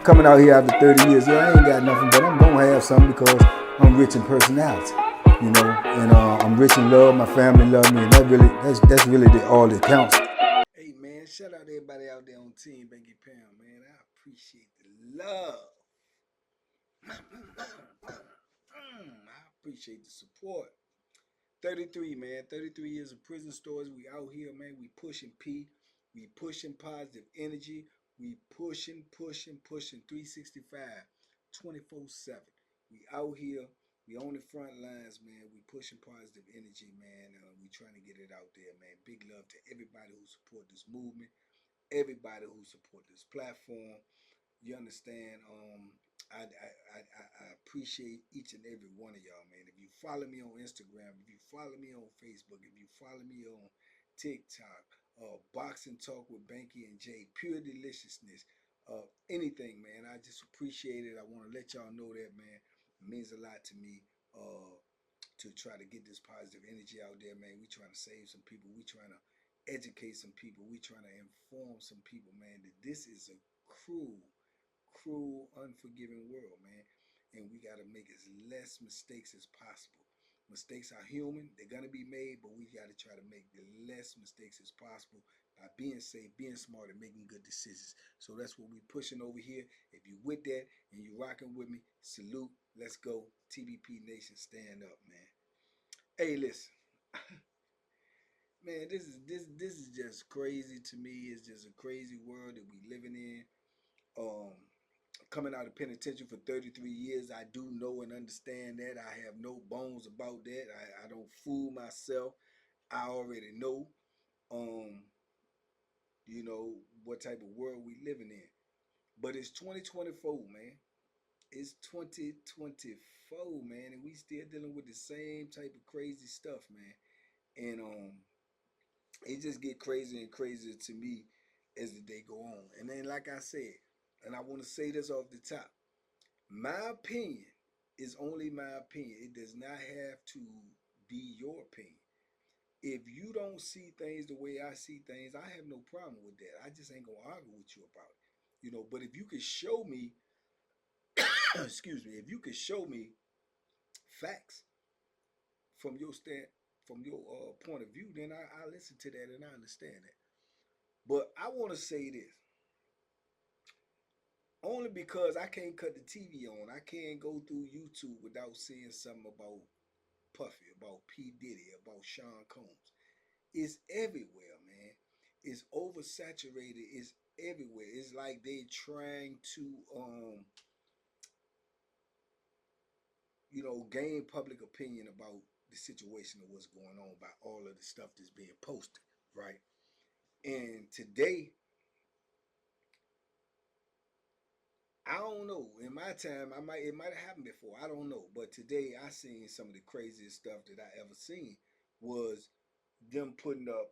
coming out here after 30 years. Yeah, I ain't got nothing, but I'm gonna have something because I'm rich in personality, you know, and I'm rich in love. My family love me, and that's really all that counts. Hey man, shout out to everybody out there on Team Banky Pound, man. I appreciate the love. I appreciate the support. 33, man. 33 years of prison stories. We out here, man. We pushing P. We pushing positive energy. We pushing 365, 24/7. We out here. We on the front lines, man. We pushing positive energy, man. We trying to get it out there, man. Big love to everybody who support this movement, everybody who support this platform. You understand? I appreciate each and every one of y'all, man. If you follow me on Instagram, if you follow me on Facebook, if you follow me on TikTok, Boxing Talk with Banky and Jay, pure deliciousness, anything, man. I just appreciate it. I want to let y'all know that, man. It means a lot to me to try to get this positive energy out there, man. We trying to save some people. We trying to educate some people. We trying to inform some people, man, that this is a cruel, unforgiving world, man. And we got to make as less mistakes as possible. Mistakes are human. They're going to be made, but we got to try to make the less mistakes as possible by being safe, being smart, and making good decisions. So that's what we're pushing over here. If you with that and you rocking with me, salute. Let's go. TBP Nation, stand up, man. Hey, listen. Man, this is just crazy to me. It's just a crazy world that we living in. Um, Coming out of penitentiary for 33 years, I do know and understand that. I have no bones about that. I don't fool myself. I already know, um, what type of world we living in. But it's 2024, man. It's 2024, man, and we still dealing with the same type of crazy stuff, man. And it just get crazier and crazier to me as the day go on. And then, like I said, and I want to say this off the top, my opinion is only my opinion. It does not have to be your opinion. If you don't see things the way I see things, I have no problem with that. I just ain't gonna argue with you about it. But if you could show me, excuse me, if you could show me facts from your point of view, then I listen to that and I understand that. But I want to say this only because I can't cut the TV on. I can't go through YouTube without seeing something about Puffy, about P. Diddy, about Sean Combs. It's everywhere, man. It's oversaturated. It's everywhere. It's like they trying to, gain public opinion about the situation of what's going on by all of the stuff that's being posted, right? And today, I don't know. In my time, it might have happened before. I don't know. But today, I seen some of the craziest stuff that I ever seen was them putting up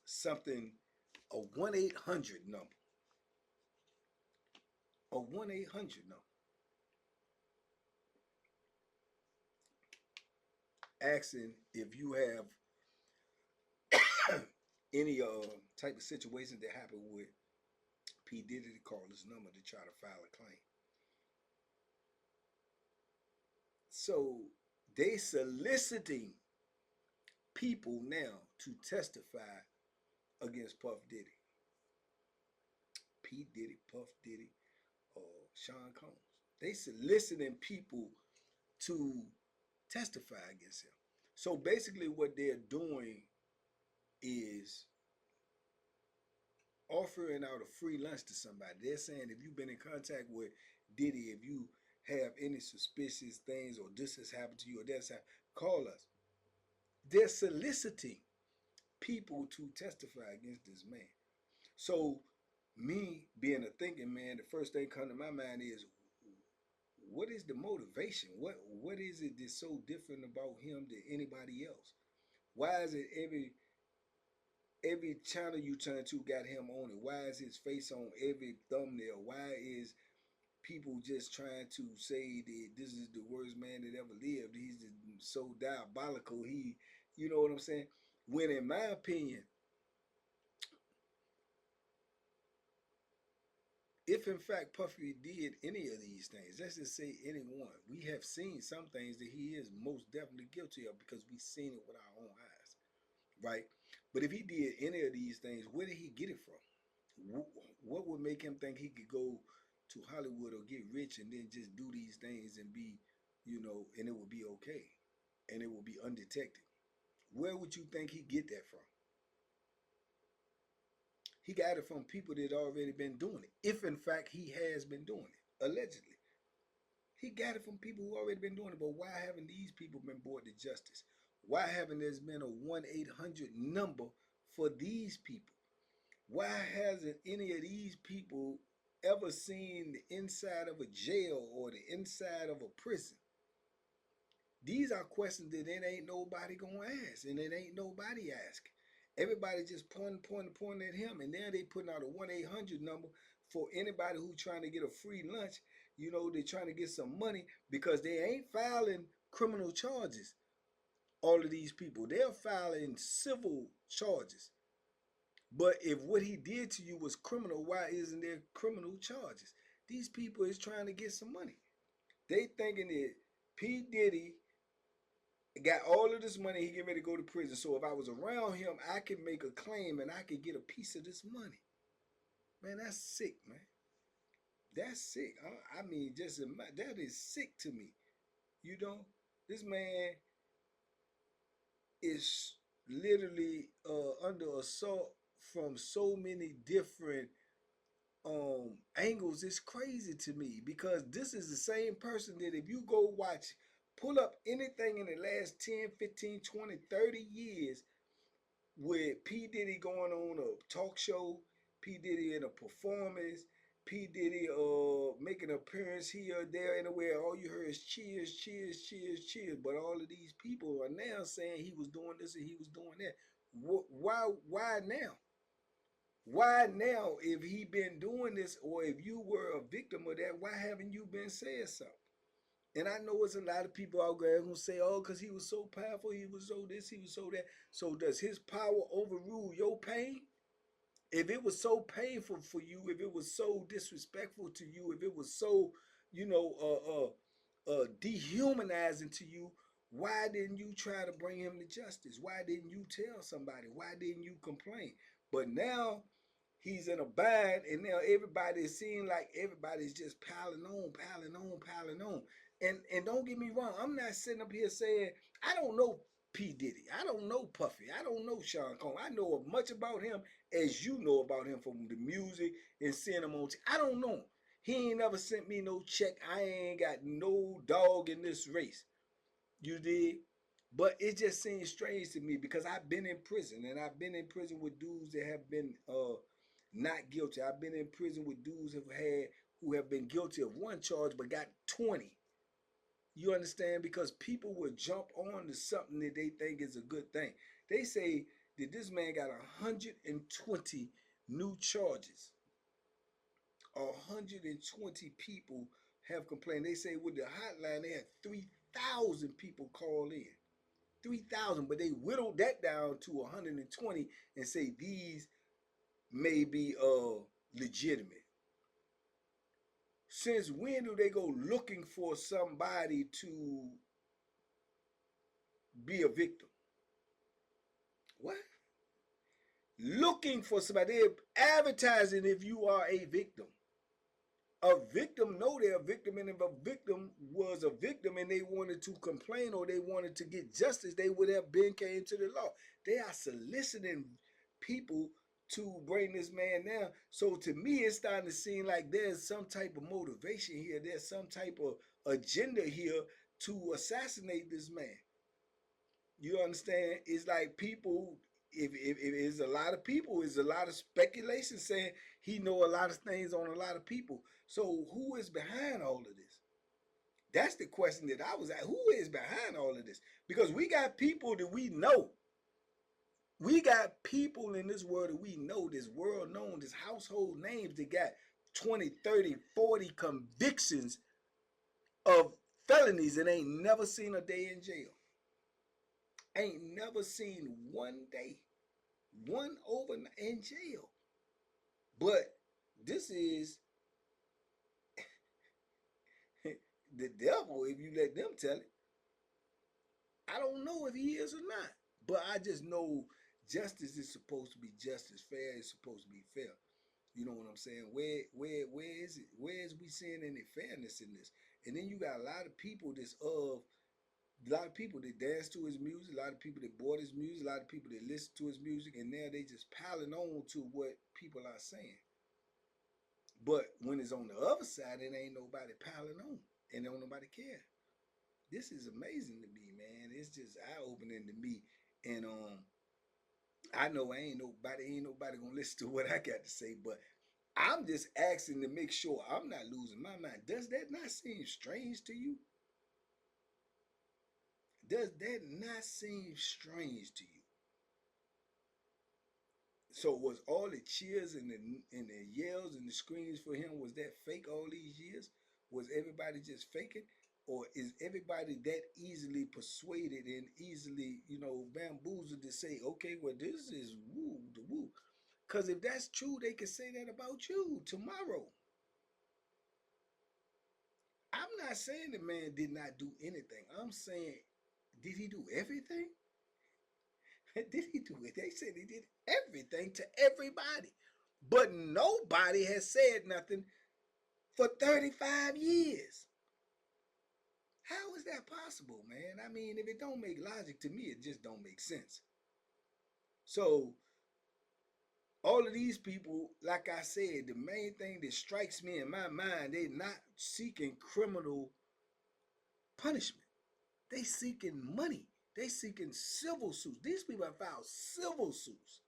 something, a 1-800 number, a 1-800 number, asking if you have any type of situation that happened with P. Diddy, to call this number to try to file a claim. So they soliciting people now to testify against Puff Diddy, P. Diddy, Puff Diddy, Sean Combs. They soliciting people to testify against him. So basically, what they're doing is offering out a free lunch to somebody. They're saying if you've been in contact with Diddy, if you have any suspicious things or this has happened to you or that's happened, call us. They're soliciting people to testify against this man. So me being a thinking man, the first thing come to my mind is, what is the motivation? What is it that's so different about him than anybody else? Why is it every channel you turn to got him on it? Why is his face on every thumbnail? Why is people just trying to say that this is the worst man that ever lived? He's so diabolical. You know what I'm saying? When in my opinion, if in fact Puffy did any of these things, let's just say any one, we have seen some things that he is most definitely guilty of because we've seen it with our own eyes, right? But if he did any of these things, where did he get it from? What would make him think he could go to Hollywood or get rich and then just do these things and be, and it would be okay and it would be undetected? Where would you think he get that from? He got it from people that already been doing it. If in fact he has been doing it, allegedly. He got it from people who already been doing it. But why haven't these people been brought to justice? Why haven't there been a 1-800 number for these people? Why hasn't any of these people ever seen the inside of a jail or the inside of a prison? These are questions that it ain't nobody gonna ask, and it ain't nobody asking. Everybody just pointing at him, and now they putting out a 1-800 number for anybody who trying to get a free lunch. They're trying to get some money because they ain't filing criminal charges. All of these people, they're filing civil charges. But if what he did to you was criminal, why isn't there criminal charges? These people is trying to get some money. They thinking that P. Diddy got all of this money, he getting ready to go to prison. So if I was around him, I could make a claim and I could get a piece of this money. Man, that's sick, man. That's sick. I mean, that is sick to me. This man is literally under assault from so many different angles. It's crazy to me because this is the same person that if you go pull up anything in the last 10, 15, 20, 30 years with P. Diddy going on a talk show, P. Diddy in a performance, P. Diddy making an appearance here, there, anywhere, all you heard is cheers, cheers, cheers, cheers. But all of these people are now saying he was doing this and he was doing that. Why now? Why now, if he been doing this, or if you were a victim of that, why haven't you been saying something? And I know it's a lot of people out there who say, oh, because he was so powerful, he was so this, he was so that. So does his power overrule your pain? If it was so painful for you, if it was so disrespectful to you, if it was so, dehumanizing to you, why didn't you try to bring him to justice? Why didn't you tell somebody? Why didn't you complain? But now he's in a bind, and now everybody is seeing like everybody's just piling on, piling on, piling on. And don't get me wrong, I'm not sitting up here saying I don't know P. Diddy, I don't know Puffy, I don't know Sean Combs. I know as much about him as you know about him from the music and seeing him on. I don't know him. He ain't never sent me no check. I ain't got no dog in this race. You did. But it just seems strange to me because I've been in prison, and I've been in prison with dudes that have been not guilty. I've been in prison with dudes who have been guilty of one charge but got 20. You understand? Because people will jump on to something that they think is a good thing. They say that this man got 120 new charges. 120 people have complained. They say with the hotline they had 3,000 people call in. 3,000, but they whittled that down to 120 and say these may be legitimate. Since when do they go looking for somebody to be a victim? What? Looking for somebody. They're advertising if you are a victim. A victim know they're a victim, and if a victim was a victim and they wanted to complain or they wanted to get justice, they would have been came to the law. They are soliciting people to bring this man down. So to me, it's starting to seem like there's some type of motivation here. There's some type of agenda here to assassinate this man. You understand? It's like people, if it's a lot of people, it's a lot of speculation saying he know a lot of things on a lot of people. So who is behind all of this? That's the question that I was at. Who is behind all of this? Because we got people that we know. We got people in this world that we know, this world known, this household names that got 20, 30, 40 convictions of felonies and ain't never seen a day in jail. Ain't never seen one day, one overnight in jail. But this is the devil if you let them tell it. I don't know if he is or not, but I just know justice is supposed to be justice. Fair is supposed to be fair. You know what I'm saying? Where is it? Where is we seeing any fairness in this? And then you got a lot of people a lot of people that dance to his music, a lot of people that bought his music, a lot of people that listen to his music, and now they just piling on to what people are saying. But when it's on the other side, it ain't nobody piling on, and don't nobody care. This is amazing to me, man. It's just eye opening to me, and I know ain't nobody gonna listen to what I got to say, but I'm just asking to make sure I'm not losing my mind. Does that not seem strange to you? Does that not seem strange to you? So was all the cheers and the yells and the screams for him, was that fake all these years? Was everybody just faking? Or is everybody that easily persuaded and easily, bamboozled to say, okay, well, this is woo, the woo. Because if that's true, they could say that about you tomorrow. I'm not saying the man did not do anything. I'm saying, did he do everything? Did he do it? They said he did everything to everybody. But nobody has said nothing for 35 years. How is that possible, man? I mean, if it don't make logic to me, it just don't make sense. So all of these people, like I said, the main thing that strikes me in my mind, they're not seeking criminal punishment. They seeking money. They seeking civil suits. These people have filed civil suits,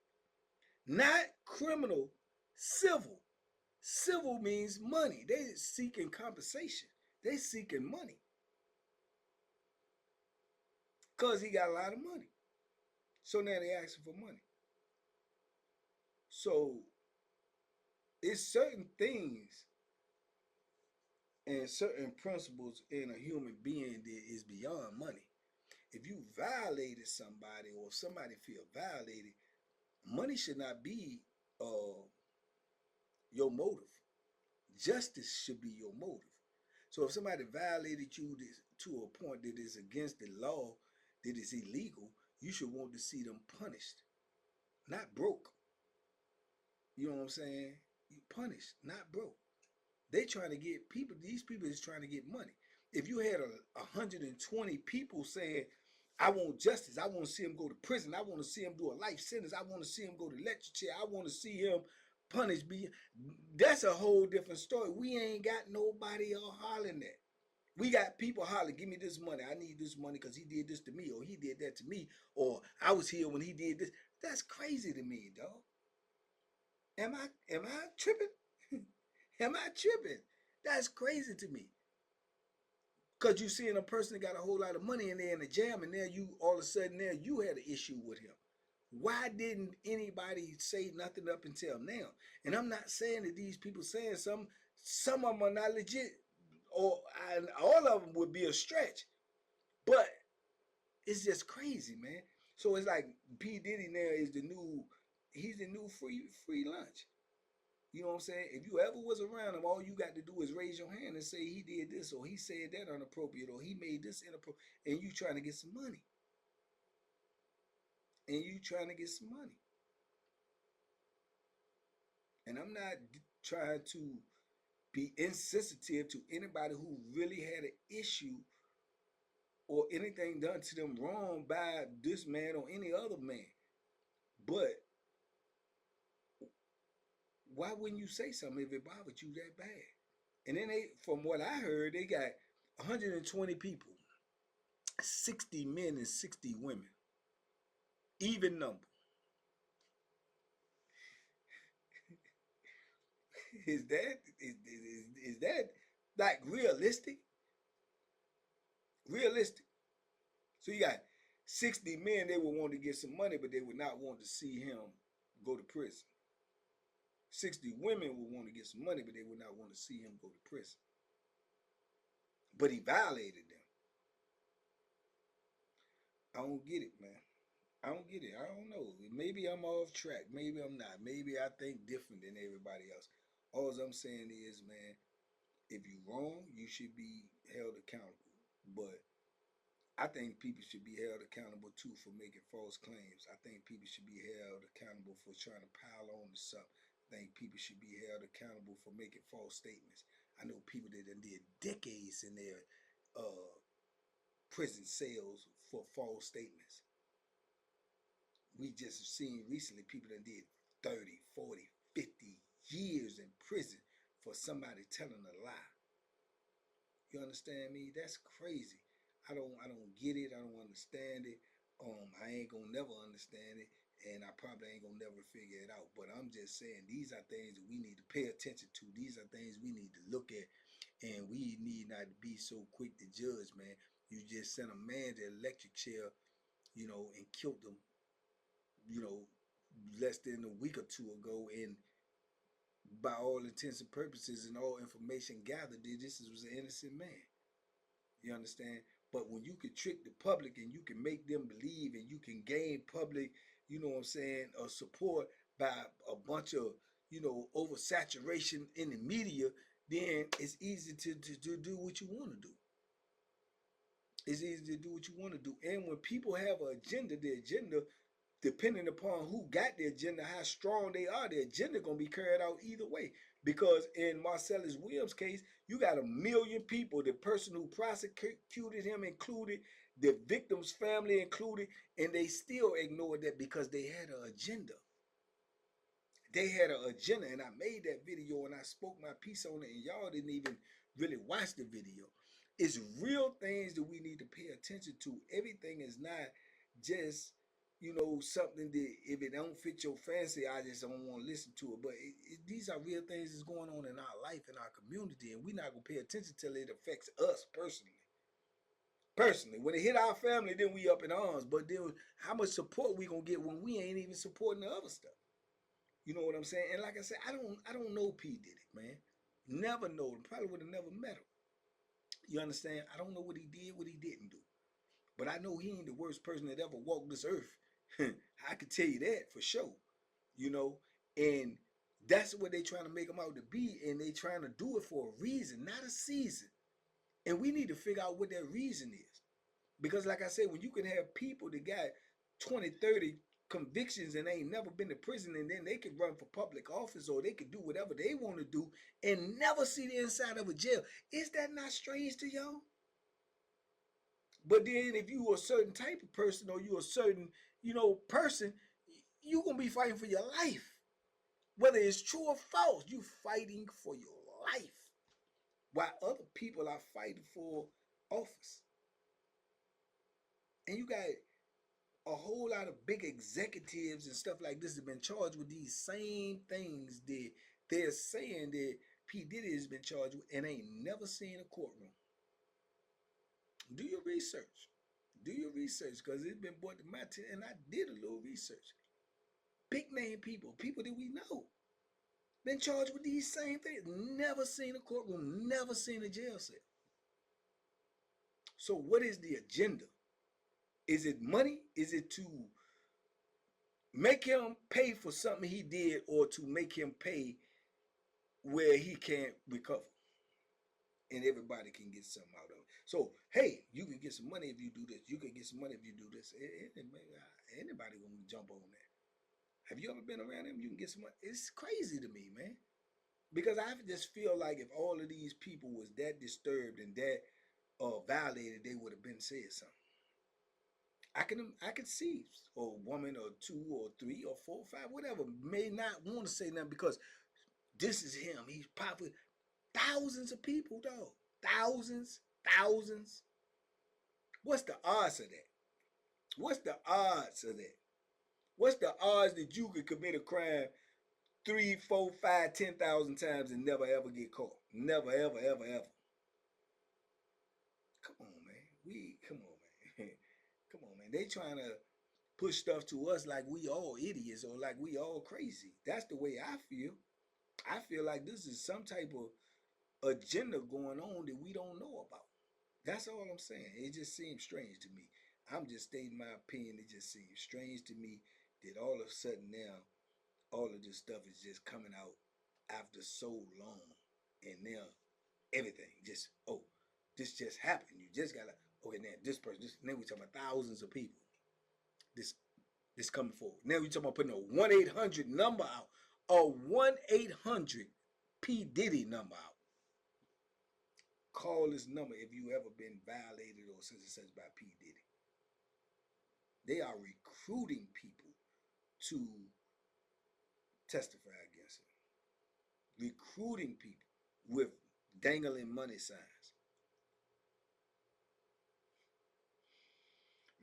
not criminal, civil. Civil means money. They seeking compensation. They seeking money because he got a lot of money. So now they asking for money. So it's certain things and certain principles in a human being that is beyond money. If you violated somebody or if somebody feel violated, money should not be uh, your motive. Justice should be your motive. So if somebody violated you to a point that is against the law, that is illegal, you should want to see them punished, not broke. You know what I'm saying? You punished, not broke. They trying to get people. These people is trying to get money. If you had 120 people saying, "I want justice. I want to see him go to prison. I want to see him do a life sentence. I want to see him go to lecture chair. I want to see him punished," that's a whole different story. We ain't got nobody all hollering that. We got people hollering, "Give me this money. I need this money because he did this to me, or he did that to me, or I was here when he did this." That's crazy to me, dog. Am I tripping? Am I tripping? That's crazy to me. Cause you seeing a person that got a whole lot of money and they're in the jam, and there you all of a sudden there you had an issue with him. Why didn't anybody say nothing up until now? And I'm not saying that these people saying some of them are not legit, or all of them would be a stretch. But it's just crazy, man. So it's like P Diddy now is he's the new free lunch. You know what I'm saying? If you ever was around him, all you got to do is raise your hand and say he did this or he said that inappropriate or he made this inappropriate, and you trying to get some money. And you trying to get some money. And I'm not trying to be insensitive to anybody who really had an issue or anything done to them wrong by this man or any other man. But why wouldn't you say something if it bothered you that bad? And then from what I heard, they got 120 people, 60 men and 60 women, even number. Is that like realistic? Realistic. So you got 60 men, they would want to get some money, but they would not want to see him go to prison. 60 women would want to get some money, but they would not want to see him go to prison. But he violated them. I don't get it, man. I don't get it. I don't know. Maybe I'm off track. Maybe I'm not. Maybe I think different than everybody else. All I'm saying is, man, if you wrong, you should be held accountable. But I think people should be held accountable too for making false claims. I think people should be held accountable for trying to pile on to something. I think people should be held accountable for making false statements. I know people that done did decades in their prison cells for false statements. We just have seen recently people that did 30, 40, 50 years in prison for somebody telling a lie. You understand me? That's crazy. I don't get it. I don't understand it. I ain't gonna never understand it, and I probably ain't gonna never figure it out. But I'm just saying these are things that we need to pay attention to. These are things we need to look at, and we need not to be so quick to judge, man. You just sent a man to the electric chair, and killed him, you know, less than a week or two ago, and by all intents and purposes and all information gathered, this was an innocent man. You understand? But when you can trick the public and you can make them believe and you can gain public, you know what I'm saying, support by a bunch of, oversaturation in the media, then it's easy to do what you want to do. It's easy to do what you want to do. And when people have an agenda, the agenda, depending upon who got the agenda, how strong they are, the agenda gonna be carried out either way. Because in Marcellus Williams' case, you got 1 million people, the person who prosecuted him included, the victim's family included, and they still ignored that because they had an agenda. They had an agenda, and I made that video and I spoke my piece on it, and y'all didn't even really watch the video. It's real things that we need to pay attention to. Everything is not just, something that if it don't fit your fancy, I just don't want to listen to it. But these are real things that's going on in our life, in our community, and we're not going to pay attention till it affects us personally. Personally, when it hit our family, then we up in arms. But then how much support we going to get when we ain't even supporting the other stuff? You know what I'm saying? And like I said, I don't know P. Diddy, man. Never know him. Probably would have never met him. You understand? I don't know what he did, what he didn't do. But I know he ain't the worst person that ever walked this earth. I can tell you that for sure. You know? And that's what they trying to make him out to be. And they trying to do it for a reason, not a season. And we need to figure out what that reason is. Because like I said, when you can have people that got 20, 30 convictions and ain't never been to prison, and then they can run for public office or they can do whatever they want to do and never see the inside of a jail. Is that not strange to y'all? But then if you a certain type of person or you a certain, person, you gonna be fighting for your life. Whether it's true or false, you fighting for your life. While other people are fighting for office. And you got a whole lot of big executives and stuff like this have been charged with these same things that they're saying that P. Diddy has been charged with and ain't never seen a courtroom. Do your research. Do your research, because it's been brought to my attention, and I did a little research. Big name people, people that we know, been charged with these same things. Never seen a courtroom, never seen a jail cell. So what is the agenda? Is it money? Is it to make him pay for something he did, or to make him pay where he can't recover and everybody can get something out of it? So, hey, you can get some money if you do this. You can get some money if you do this. Anybody gonna jump on that. Have you ever been around him? You can get some money. It's crazy to me, man. Because I just feel like if all of these people was that disturbed and that violated, they would have been said something. I can see a woman or two or three or four or five, whatever, may not want to say nothing because this is him. He's popular. Thousands of people, though. Thousands, thousands. What's the odds of that? What's the odds of that? What's the odds that you could commit a crime 3, 4, 5, 10,000 times and never ever get caught? Never, ever, ever, ever. Come on, man. Come on, man. Come on, man. They trying to push stuff to us like we all idiots or like we all crazy. That's the way I feel. I feel like this is some type of agenda going on that we don't know about. That's all I'm saying. It just seems strange to me. I'm just stating my opinion. It just seems strange to me that all of a sudden now, all of this stuff is just coming out after so long. And now everything just, oh. This just happened. You just gotta, okay, now this person, now we talking about thousands of people. This coming forward. Now we talking about putting a 1-800 number out. A 1-800 P. Diddy number out. Call this number if you ever been violated or such and such by P. Diddy. They are recruiting people to testify against him. Recruiting people with dangling money signs.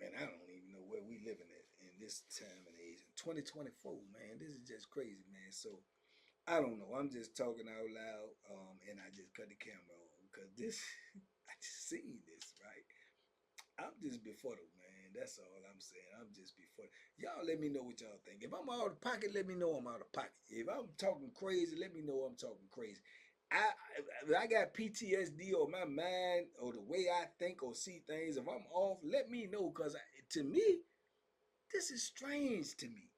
Man, I don't even know where we living at in this time and age. In 2024, man, this is just crazy, man. So I don't know. I'm just talking out loud, and I just cut the camera on because this, I just seen this, right? I'm just befuddled, man. That's all I'm saying. I'm just befuddled. Y'all let me know what y'all think. If I'm out of pocket, let me know I'm out of pocket. If I'm talking crazy, let me know I'm talking crazy. I got PTSD or my mind or the way I think or see things. If I'm off, let me know because to me, this is strange to me.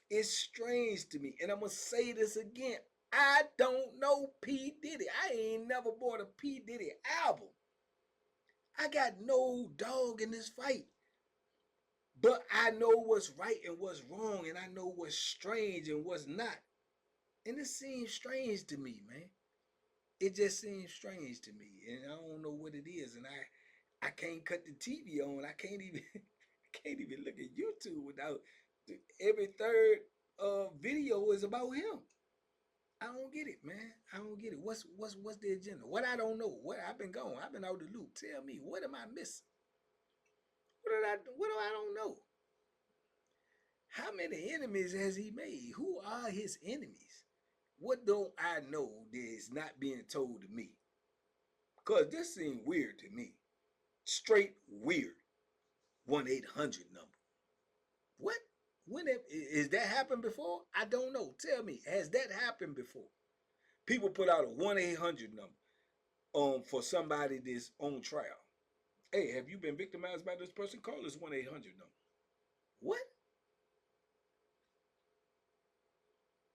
It's strange to me. And I'm going to say this again. I don't know P. Diddy. I ain't never bought a P. Diddy album. I got no dog in this fight. But I know what's right and what's wrong. And I know what's strange and what's not. And it seems strange to me, man. It just seems strange to me. And I don't know what it is. And I can't cut the TV on. I can't even look at YouTube without every third video is about him. I don't get it, man. I don't get it. What's the agenda? What I don't know. What I've been gone. I've been out of the loop. Tell me, what am I missing? What do I don't know? How many enemies has he made? Who are his enemies? What don't I know that is not being told to me? Because this seems weird to me. Straight weird. 1-800 number. What? When has that happened before? I don't know. Tell me, has that happened before? People put out a 1-800 number for somebody that's on trial. Hey, have you been victimized by this person? Call this 1-800 number. What?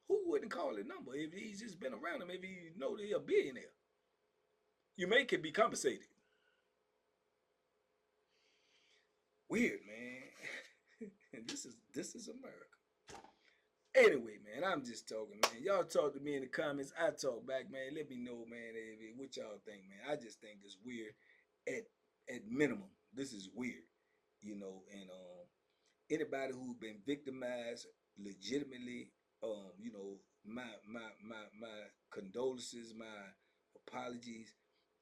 Who wouldn't call the number if he's just been around him, if he know they're a billionaire? You may could be compensated. Weird, man. this is America. Anyway, man, I'm just talking, man. Y'all talk to me in the comments. I talk back, man. Let me know, man, what y'all think, man. I just think it's weird. At minimum, this is weird, and anybody who's been victimized legitimately, my condolences, my apologies.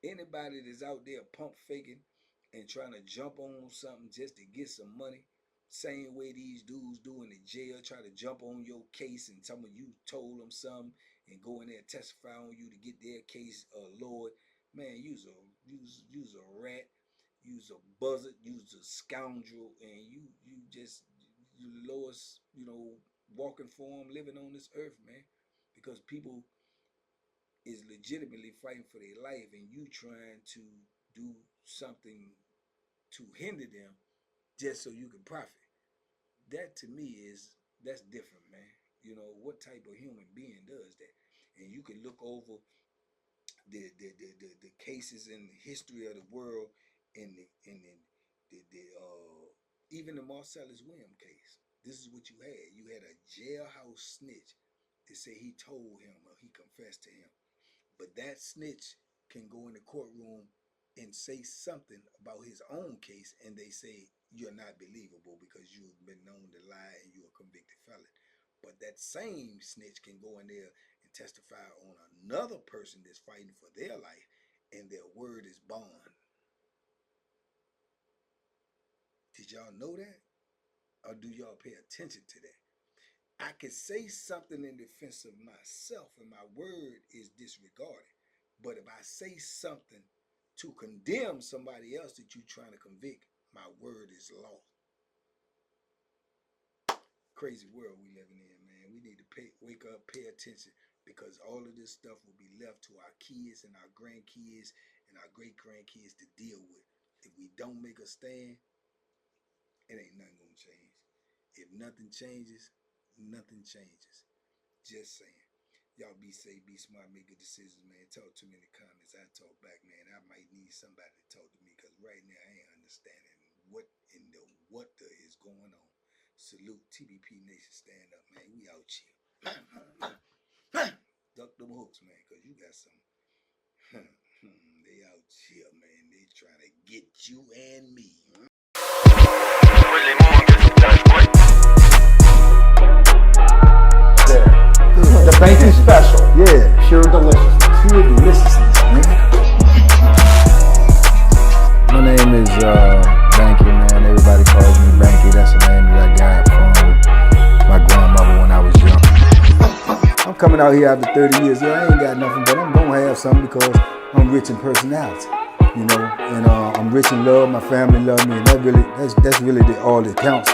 Anybody that's out there pump faking and trying to jump on something just to get some money, same way these dudes do in the jail, try to jump on your case and tell them you told them something and go in there and testify on you to get their case lowered. Man, you's a rat, you's a buzzard, you's a scoundrel, and you lowest, walking form living on this earth, man. Because people is legitimately fighting for their life and you trying to do something to hinder them just so you can profit. That to me that's different, man. What type of human being does that? And you can look over the cases in the history of the world in the even the Marcellus Williams case. This is what you had. You had a jailhouse snitch that said he told him or he confessed to him. But that snitch can go in the courtroom and say something about his own case and they say you're not believable because you've been known to lie and you're a convicted felon. But that same snitch can go in there and testify on another person that's fighting for their life and their word is bond. Did y'all know that? Or do y'all pay attention to that? I could say something in defense of myself and my word is disregarded. But if I say something to condemn somebody else that you're trying to convict, my word is law. Crazy world we living in, man. We need to wake up, pay attention, because all of this stuff will be left to our kids and our grandkids and our great-grandkids to deal with. If we don't make a stand, it ain't nothing gonna change. If nothing changes, nothing changes. Just saying. Y'all be safe, be smart, make good decisions, man. Talk to me in the comments. I talk back, man. I might need somebody to talk to me because right now I ain't understanding what in the is going on. Salute TBP Nation, stand up, man. We out here. Duck them hooks, man, because you got some. They out here, man. They trying to get you and me. The Banky special. Yeah. Pure deliciousness. Pure deliciousness, man. My name is Banky, man. Everybody calls me Banky. That's the name that I got from my grandmother when I was young. I'm coming out here after 30 years. Yeah, I ain't got nothing, but I'm gonna have something because I'm rich in personality, you know, and I'm rich in love. My family love me, and that's really all that counts.